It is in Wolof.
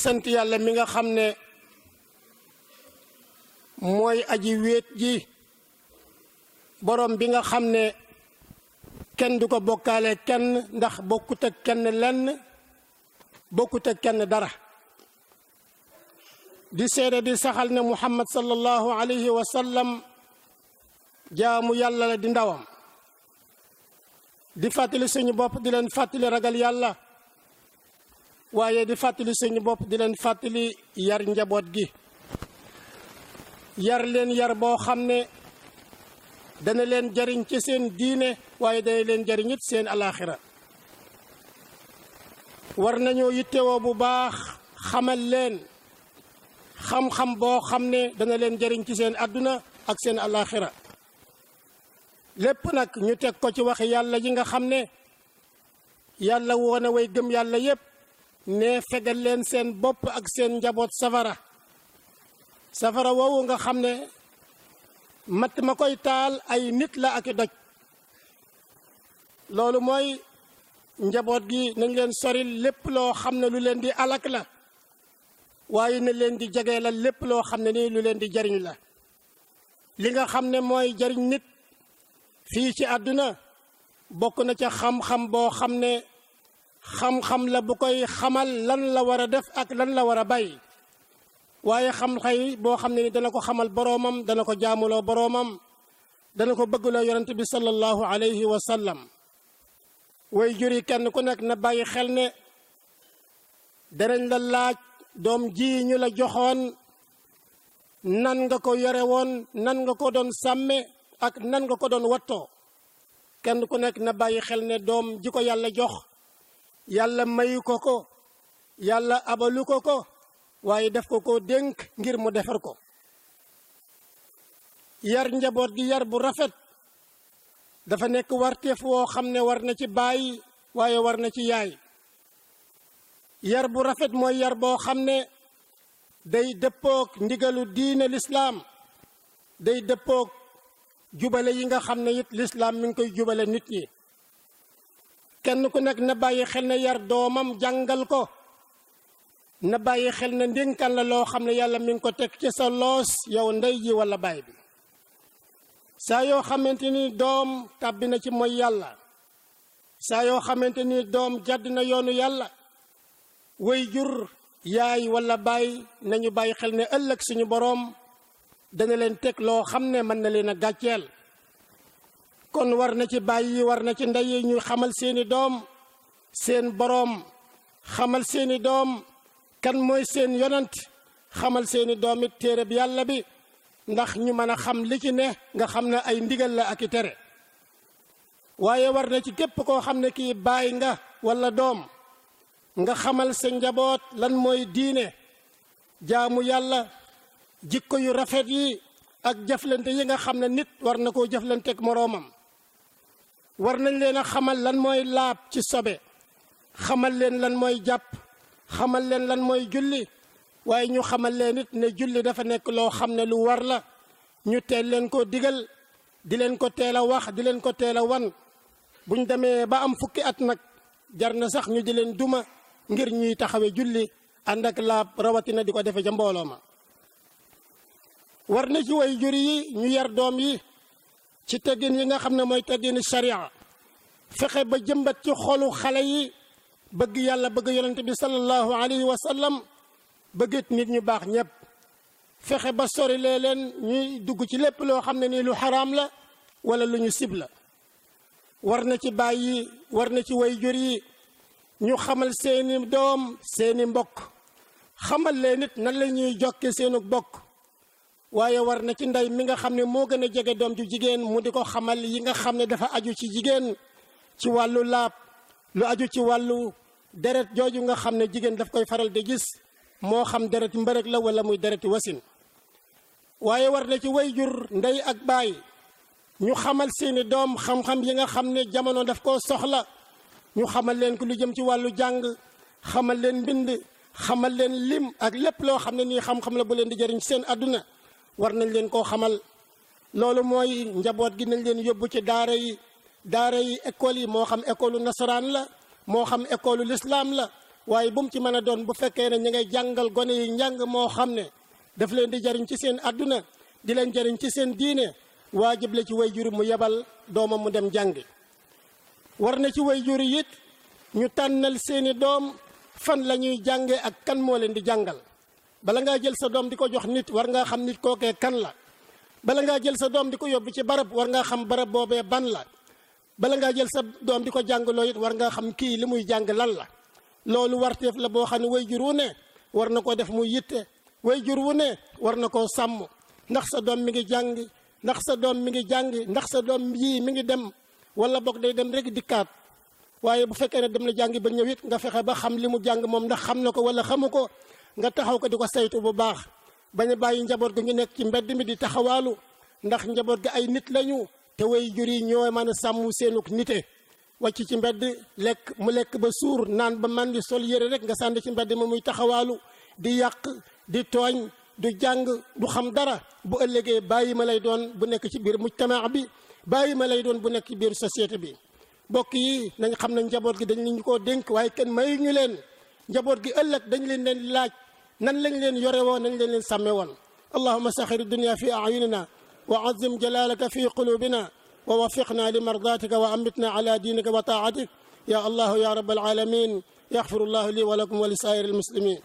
sant yàlla mi nga xam ne mooy aji wéet ji borom bi nga xam ne kenn du ko bokkaale kenn ndax bokkut ak kenn lenn bokkut ak kenn dara di seede di saxal ne Muhammad sallallahu alayhi wa sallam jaamu yàlla la di ndawam di fàttali suñu bopp di leen fàttali ragal yàlla waaye di fàttali suñu bopp di leen fàttali yar njaboot gi yar leen yar boo xam ne dana leen jariñ ci seen diine waaye dana leen jariñ it seen alaaxira war nañoo yittewoo bu baax xamal leen xam-xam boo xam ne dana leen jariñ ci seen àdduna ak seen alaaxira lépp nag ñu teg ko ci waxi yàlla ji nga xam ne yàlla woon a way gëm yàlla yépp ne fegal leen seen bopp ak seen njaboot safara woowu nga xam ne matt ma koy taal ay nit la ak i doj loolu mooy njaboot gi nañ leen soril lépp loo xam ne lu leen di alak la waaye na leen di jege la lépp loo xam ne nii lu leen di jariñ la li nga xam ne mooy jariñ nit fii ci àdduna bokk na ca xam-xam boo xam ne xam-xam la bu koy xamal lan la war a def ak lan la war a bàyyi waaye xam-xam boo xam ne ni dana ko xamal boroomam dana ko jaamuloo boroomam dana ko bëggloo yonent bi sallallahu alayhi wa sallam way juri kenn ku nekk na bàyyi xel ne danañ la laaj doom ji ñu la joxoon nan nga ko yore woon nan nga ko doon sàmme ak nan nga ko doon wattoo kenn ku nekk na bàyyi xel ne doom ji ko yàlla jox yàlla mayu ko ko yàlla abalu ko ko waaye def ko ko dénk ngir mu defar ko yar njaboot gi yar bu rafet dafa nekk warteef woo xam ne war na ci baay waaye war na ci yaay yar bu rafet mooy yar boo xam ne day dëppook ndigalu diine lislaam day dëppook jubale yi nga xam ne it lislaam mi ngi koy jubale nit ñi kenn ku nekk na bàyyi xel ne yar doomam jàngal ko na bàyyi xel ne ndénkaan la loo xam ne yàlla mi ngi ko teg ci sa loos yow ndey ji wala baay bi saa yoo xamante ni doom tàbbi na ci mooy yàlla saa yoo xamante ni doom jàdd na yoonu yàlla way jur yaay wala baay nañu bàyyi xel ne ëllëg suñu boroom dana leen teg loo xam ne mën na leen a gàcceel kon war na ci baay yi war na ci ndey yi ñu xamal seeni doom seen boroom xamal seeni doom kan mooy seen yonant xamal seeni doom it téere bi yàlla bi ndax ñu mën a xam li ci ne nga xam ne ay ndigal la ak i tere waaye war na ci képp koo xam ne kii baay nga wala doom nga xamal sa njaboot lan mooy diine jaamu yàlla jikko yu rafet yi ak jëflante yi nga xam ne nit war na koo jëflanteeg moroomam. war nañ leen a xamal lan mooy laab ci sobe, xamal leen lan mooy jàpp, xamal leen lan mooy julli, waaye ñu xamal leen it ne julli dafa nekk loo xam ne lu war la. ñu teel leen ko digal, di leen ko teel a wax, di leen ko teel a wan. buñ demee ba am fukki at nag jar na sax ñu di leen duma ngir ñuy taxawe julli ànd ak laab, rawatina di ko defe ca mbooloo ma. war na ci way jur yi ñu yar doom yi ci teggin yi nga xam ne mooy teggini sharia, fexe ba jëmbat ci xolu xale yi bëgg yàlla, bëgg yonente bi sallallahu alayhi wa sallam, bëggit nit ñu baax ñëpp. fexe ba sori leen ñuy dugg ci lépp loo xam ne nii lu xaraam la wala lu ñu sib la. war na ci baay yi, war na ci way jur yi ñu xamal seeni doom seeni mbokk, xamal leen nit nan la ñuy jokke seenu bokk. waaye war na ci ndey mi nga xam ne moo gën a jege doom ju jigéen mu di ko xamal yi nga xam ne dafa aju ci jigéen ci wàllu laab, lu aju ci wàllu deret jooju nga xam ne jigéen daf koy faral di gis, moo xam deret mbërëg la wala muy dereti wasin. waaye war na ci way jur ndey ak baay ñu xamal seeni doom xam-xam yi nga xam ne jamono daf koo soxla. ñu xamal leen ko lu jëm ci wàllu jàng, xamal leen mbind, xamal leen lim ak lépp loo xam ne nii xam-xam la bu leen di jëriñ seen àdduna, war nañ leen koo xamal. loolu mooy njaboot gi nañ leen yóbbu ci daara yi école yi, moo xam école u nasaraan la, moo xam école u lislaam la, waaye bu mu ci mën a doon bu fekkee ne ñu ngay jàngal gone yi njàng moo xam ne daf leen di jëriñ ci seen àdduna, di leen jëriñ ci seen diine, waajib la ci way jur mu yebal doomam mu dem jàngi. war na ci way jur it ñu tànnal seeni doom fan la ñuy jànge ak kan moo leen di jàngal. bala ngaa jël sa doom di ko jox nit, war ngaa xam nit kookee kan la. bala ngaa jël sa doom di ko yóbbu ci barab, war ngaa xam barab boobee ban la. bala ngaa jël sa doom di ko jàngaloo it war ngaa xam kii li muy jàng lan la. loolu warteef la boo xam ne way jur wu ne war na koo def mu yitte, way jur wu ne war na koo sàmm. ndax sa doom mi ngi jàng, ndax sa doom mi ngi jàng, ndax sa doom yii mi ngi dem, wala boog day dem rek dikkaat. waaye bu fekkee ne dem na jàngi ba ñëw it nga fexe ba xam li mu jàng moom ndax xam na ko wala xamu ko, nga taxaw ko di ko saytu bu baax. bañ a bàyyi njaboot gi ñu nekk ci mbedd mi di taxawaalu, ndax njaboot gi ay nit lañu te way jur yi ñoo mën a sàmm seenuk nite. wàcc ci mbedd lekk mu lekk ba suur, naan ba man di sol yére rek nga sànni ci mbedd mi muy taxawaalu di yàq, di tooñ, du jàng, du xam dara. bu ëllëgee bàyyi ma lay doon bu nekk ci biir mujtamaa bi, bàyyi ma lay doon bu nekk ci biir société bi. mbokk yi nañ xam ne njaboot gi dañ ñu koo dénk, waaye kenn mayu ñu leen. njaboot gi ëllëg dañ leen laaj nan lañ leen yore woon, nañ leen sàmme woon. allahumma saxir dunya fi ayunina wa azim jalalaka fi qulubina wa wafiqna li mardatika wa amitna ala dinika wa taatik ya allahu ya rabbal alamin. yaxfiru llahu li wa lakum wa li saa'iri almuslimin.